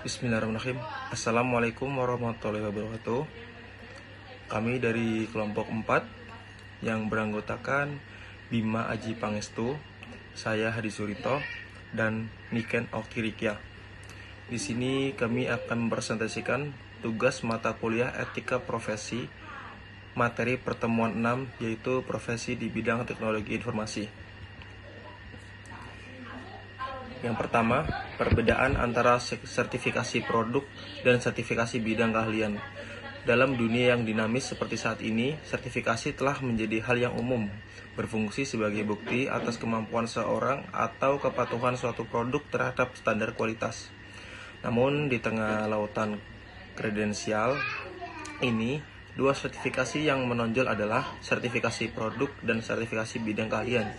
Bismillahirrahmanirrahim. Assalamualaikum warahmatullahi wabarakatuh. Kami dari kelompok 4 yang beranggotakan Bima Aji Pangestu, saya Hadi Surito, dan Niken Okirikia. Di sini kami akan mempresentasikan tugas mata kuliah Etika Profesi materi pertemuan 6, yaitu profesi di bidang teknologi informasi. Yang pertama, perbedaan antara sertifikasi produk dan sertifikasi bidang keahlian. Dalam dunia yang dinamis seperti saat ini, sertifikasi telah menjadi hal yang umum, berfungsi sebagai bukti atas kemampuan seorang atau kepatuhan suatu produk terhadap standar kualitas. Namun, di tengah lautan kredensial ini, dua sertifikasi yang menonjol adalah sertifikasi produk dan sertifikasi bidang keahlian.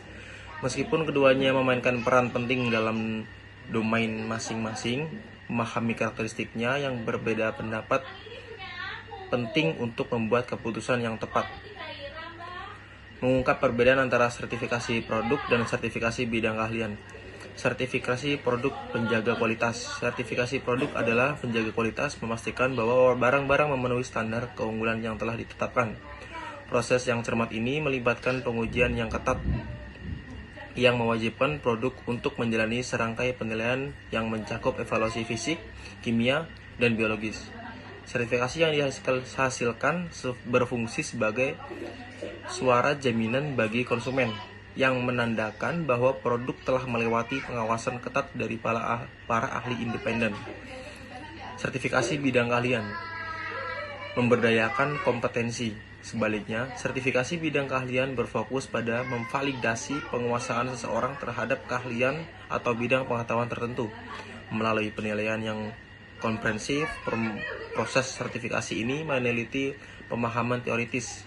Meskipun keduanya memainkan peran penting dalam domain masing-masing, memahami karakteristiknya yang berbeda pendapat penting untuk membuat keputusan yang tepat. Mengungkap perbedaan antara sertifikasi produk dan sertifikasi bidang keahlian. Sertifikasi produk penjaga kualitas. Sertifikasi produk adalah penjaga kualitas, memastikan bahwa barang-barang memenuhi standar keunggulan yang telah ditetapkan. Proses yang cermat ini melibatkan pengujian yang ketat yang mewajibkan produk untuk menjalani serangkai penilaian yang mencakup evaluasi fisik, kimia, dan biologis. Sertifikasi yang dihasilkan berfungsi sebagai suara jaminan bagi konsumen yang menandakan bahwa produk telah melewati pengawasan ketat dari para ahli independen. Sertifikasi bidang keahlian memberdayakan kompetensi. Sebaliknya, sertifikasi bidang keahlian berfokus pada memvalidasi penguasaan seseorang terhadap keahlian atau bidang pengetahuan tertentu. Melalui penilaian yang komprehensif, proses sertifikasi ini meneliti pemahaman teoritis,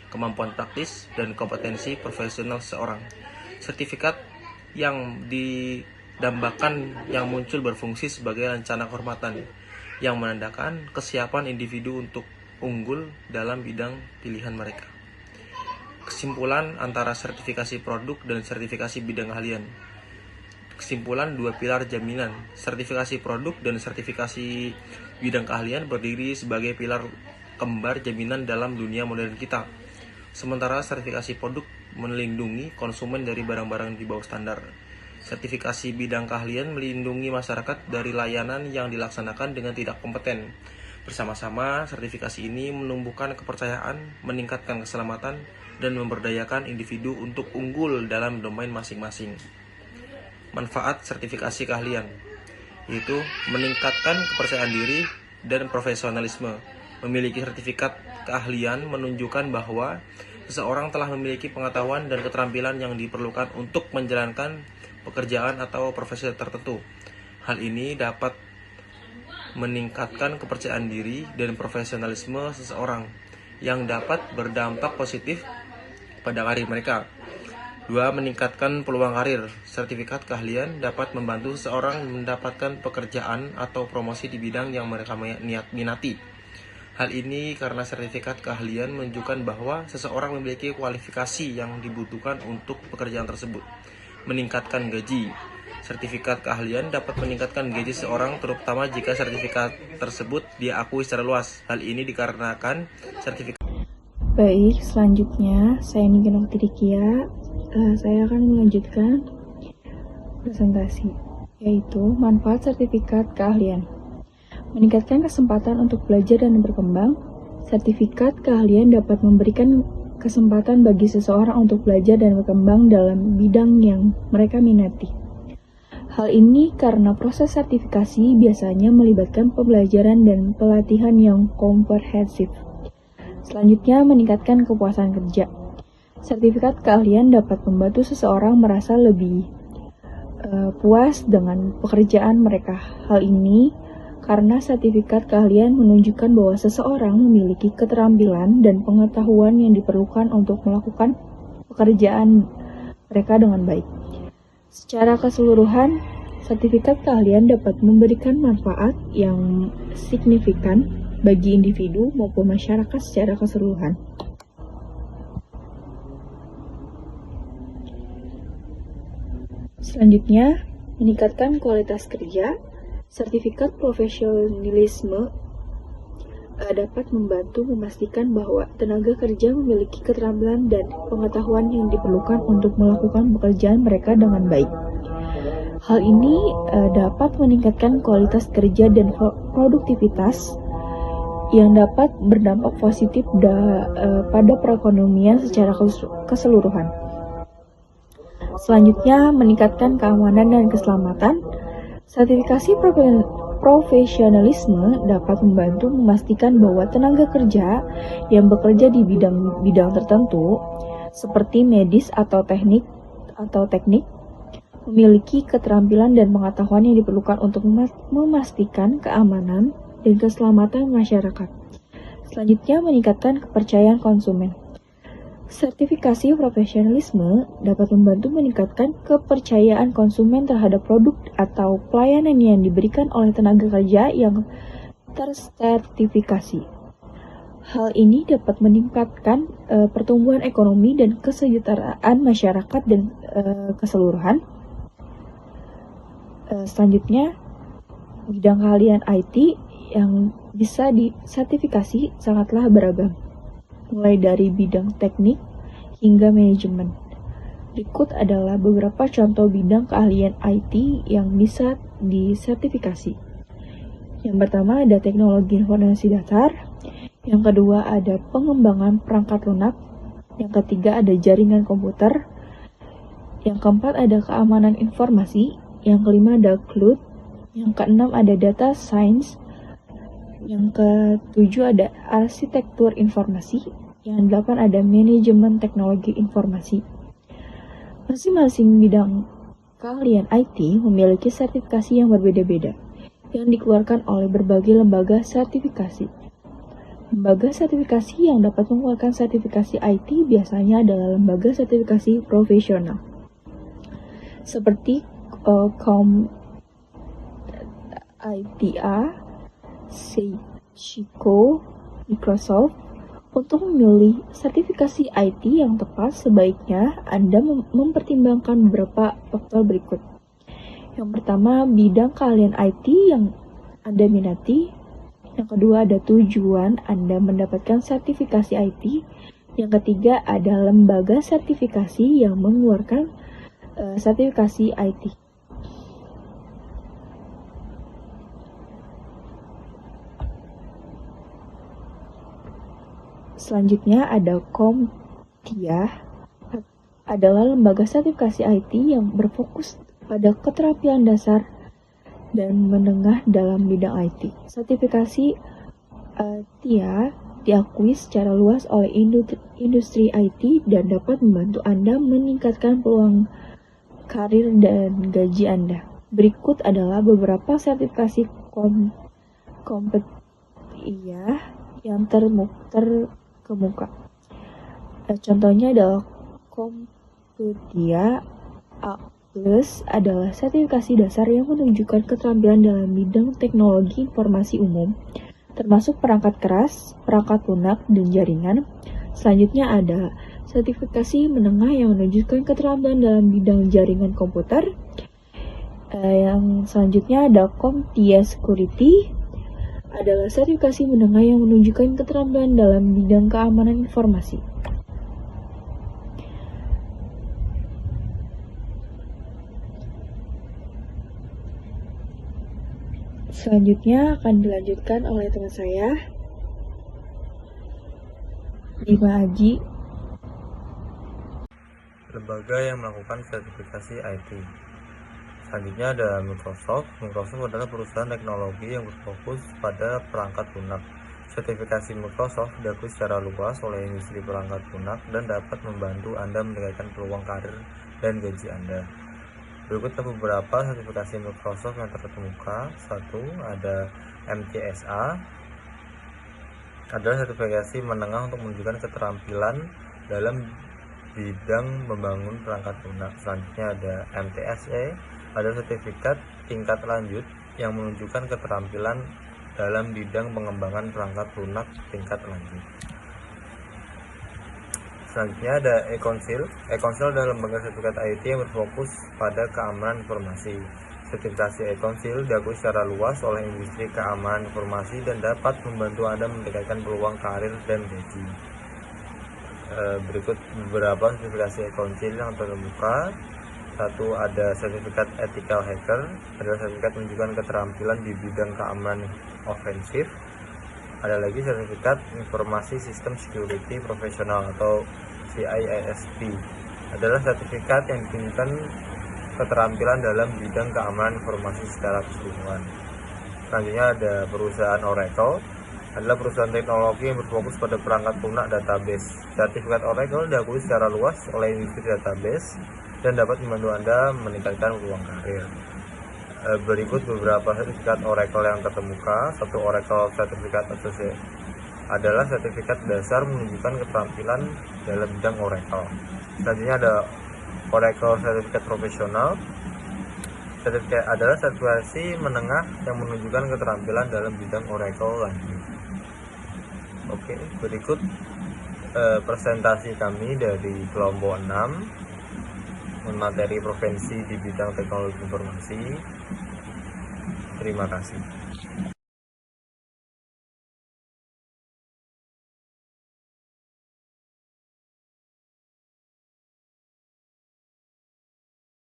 kemampuan praktis, dan kompetensi profesional seseorang. Sertifikat yang didambakan yang muncul berfungsi sebagai rencana kehormatan yang menandakan kesiapan individu untuk unggul dalam bidang pilihan mereka. Kesimpulan antara sertifikasi produk dan sertifikasi bidang keahlian. Kesimpulan dua pilar jaminan. Sertifikasi produk dan sertifikasi bidang keahlian berdiri sebagai pilar kembar jaminan dalam dunia modern kita. Sementara sertifikasi produk melindungi konsumen dari barang-barang di bawah standar. Sertifikasi bidang keahlian melindungi masyarakat dari layanan yang dilaksanakan dengan tidak kompeten. Bersama-sama, sertifikasi ini menumbuhkan kepercayaan, meningkatkan keselamatan, dan memberdayakan individu untuk unggul dalam domain masing-masing. Manfaat sertifikasi keahlian, yaitu meningkatkan kepercayaan diri dan profesionalisme. Memiliki sertifikat keahlian menunjukkan bahwa seseorang telah memiliki pengetahuan dan keterampilan yang diperlukan untuk menjalankan pekerjaan atau profesi tertentu. Hal ini dapat meningkatkan kepercayaan diri dan profesionalisme seseorang yang dapat berdampak positif pada karir mereka. 2. Meningkatkan peluang karir. Sertifikat keahlian dapat membantu seseorang mendapatkan pekerjaan atau promosi di bidang yang mereka minati. Hal ini karena sertifikat keahlian menunjukkan bahwa seseorang memiliki kualifikasi yang dibutuhkan untuk pekerjaan tersebut. Meningkatkan gaji. Sertifikat keahlian dapat meningkatkan gaji seorang, terutama jika sertifikat tersebut diakui secara luas. Hal ini dikarenakan sertifikat. Baik, selanjutnya saya Niken Okirikia. Saya akan melanjutkan presentasi, yaitu manfaat sertifikat keahlian. Meningkatkan kesempatan untuk belajar dan berkembang. Sertifikat keahlian dapat memberikan kesempatan bagi seseorang untuk belajar dan berkembang dalam bidang yang mereka minati. Hal ini karena proses sertifikasi biasanya melibatkan pembelajaran dan pelatihan yang komprehensif. Selanjutnya, meningkatkan kepuasan kerja. Sertifikat keahlian dapat membantu seseorang merasa lebih puas dengan pekerjaan mereka. Hal ini karena sertifikat keahlian menunjukkan bahwa seseorang memiliki keterampilan dan pengetahuan yang diperlukan untuk melakukan pekerjaan mereka dengan baik. Secara keseluruhan, sertifikat keahlian dapat memberikan manfaat yang signifikan bagi individu maupun masyarakat secara keseluruhan. Selanjutnya, meningkatkan kualitas kerja. Sertifikat profesionalisme dapat membantu memastikan bahwa tenaga kerja memiliki keterampilan dan pengetahuan yang diperlukan untuk melakukan pekerjaan mereka dengan baik. Hal ini dapat meningkatkan kualitas kerja dan produktivitas yang dapat berdampak positif pada perekonomian secara keseluruhan. Selanjutnya, meningkatkan keamanan dan keselamatan. Sertifikasi profesionalisme dapat membantu memastikan bahwa tenaga kerja yang bekerja di bidang tertentu, seperti medis atau teknik, memiliki keterampilan dan pengetahuan yang diperlukan untuk memastikan keamanan dan keselamatan masyarakat. Selanjutnya, meningkatkan kepercayaan konsumen. Sertifikasi profesionalisme dapat membantu meningkatkan kepercayaan konsumen terhadap produk atau pelayanan yang diberikan oleh tenaga kerja yang tersertifikasi. Hal ini dapat meningkatkan pertumbuhan ekonomi dan kesejahteraan masyarakat dan keseluruhan. Selanjutnya, bidang keahlian IT yang bisa disertifikasi sangatlah beragam, mulai dari bidang teknik hingga manajemen. Berikut adalah beberapa contoh bidang keahlian IT yang bisa disertifikasi. Yang pertama ada teknologi informasi dasar, yang kedua ada pengembangan perangkat lunak, yang ketiga ada jaringan komputer, yang keempat ada keamanan informasi, yang kelima ada cloud, yang keenam ada data science, yang ketujuh ada arsitektur informasi, yang delapan ada manajemen teknologi informasi. Masing-masing bidang keahlian IT memiliki sertifikasi yang berbeda-beda, yang dikeluarkan oleh berbagai lembaga sertifikasi. Lembaga sertifikasi yang dapat mengeluarkan sertifikasi IT biasanya adalah lembaga sertifikasi profesional, seperti ITA, Seiko, Microsoft. Untuk memilih sertifikasi IT yang tepat, sebaiknya Anda mempertimbangkan beberapa faktor berikut. Yang pertama, bidang keahlian IT yang Anda minati. Yang kedua, ada tujuan Anda mendapatkan sertifikasi IT. Yang ketiga, ada lembaga sertifikasi yang mengeluarkan sertifikasi IT. Selanjutnya ada CompTIA, adalah lembaga sertifikasi IT yang berfokus pada keterampilan dasar dan menengah dalam bidang IT. Sertifikasi TIA diakui secara luas oleh industri IT dan dapat membantu Anda meningkatkan peluang karir dan gaji Anda. Berikut adalah beberapa sertifikasi CompTIA yang terkemuka. Contohnya adalah CompTIA A+ adalah sertifikasi dasar yang menunjukkan keterampilan dalam bidang teknologi informasi umum, termasuk perangkat keras, perangkat lunak, dan jaringan. Selanjutnya ada sertifikasi menengah yang menunjukkan keterampilan dalam bidang jaringan komputer. Yang selanjutnya ada CompTIA Security, adalah sertifikasi menengah yang menunjukkan keterampilan dalam bidang keamanan informasi. Selanjutnya akan dilanjutkan oleh teman saya, Bima Aji. Lembaga yang melakukan sertifikasi IT. Selanjutnya ada Microsoft. Microsoft adalah perusahaan teknologi yang berfokus pada perangkat lunak. Sertifikasi Microsoft diakui secara luas oleh industri perangkat lunak dan dapat membantu Anda meningkatkan peluang karir dan gaji Anda. Berikut beberapa sertifikasi Microsoft yang terkemuka. Satu, ada MCSA, adalah sertifikasi menengah untuk menunjukkan keterampilan dalam bidang membangun perangkat lunak. Selanjutnya ada MTSA, adalah sertifikat tingkat lanjut yang menunjukkan keterampilan dalam bidang pengembangan perangkat lunak tingkat lanjut. Selanjutnya ada e-Council. E-Council adalah lembaga sertifikat IT yang berfokus pada keamanan informasi. sertifikasi e-council diakui secara luas oleh industri keamanan informasi dan dapat membantu Anda mendekatkan peluang karir dan gaji. Berikut beberapa sertifikasi e-council yang terbuka. Satu, ada sertifikat ethical hacker, adalah sertifikat menunjukkan keterampilan di bidang keamanan ofensif. Ada lagi sertifikat informasi sistem security profesional atau CISP, adalah sertifikat yang ditunjukkan keterampilan dalam bidang keamanan informasi secara keseluruhan. Selanjutnya ada perusahaan Oracle, adalah perusahaan teknologi yang berfokus pada perangkat lunak database. Sertifikat Oracle diakui secara luas oleh industri database dan dapat membantu Anda meningkatkan peluang karir. Berikut beberapa sertifikat Oracle yang terkemuka. Satu, Oracle Certificate Associate, adalah sertifikat dasar menunjukkan keterampilan dalam bidang Oracle. Selanjutnya ada Oracle Certificate Profesional, sertifikat adalah sertifikasi menengah yang menunjukkan keterampilan dalam bidang Oracle lanjut. Oke, berikut presentasi kami dari kelompok 6 materi provinsi di bidang teknologi informasi. Terima kasih.